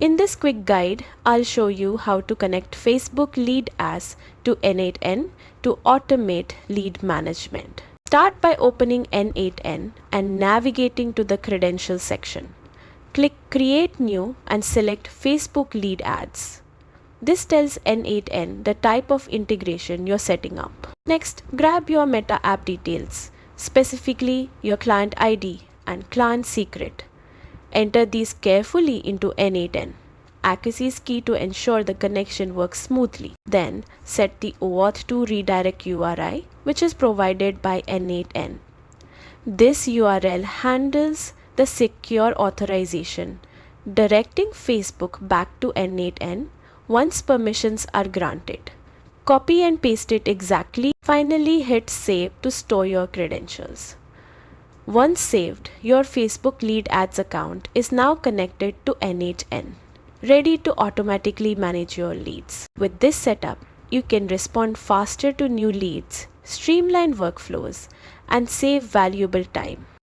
In this quick guide, I'll show you how to connect Facebook lead ads to N8N to automate lead management. Start by opening N8N and navigating to the credentials section. Click Create New and select Facebook lead ads. This tells N8N the type of integration you're setting up. Next, grab your Meta app details, specifically your client ID and client secret. Enter these carefully into N8N. Accuracy is key to ensure the connection works smoothly. Then set the OAuth 2 redirect URI, which is provided by N8N. This URL handles the secure authorization, directing Facebook back to N8N once permissions are granted. Copy and paste it exactly. Finally, hit Save to store your credentials. Once saved, your Facebook lead ads account is now connected to N8N, ready to automatically manage your leads. With this setup, you can respond faster to new leads, streamline workflows, and save valuable time.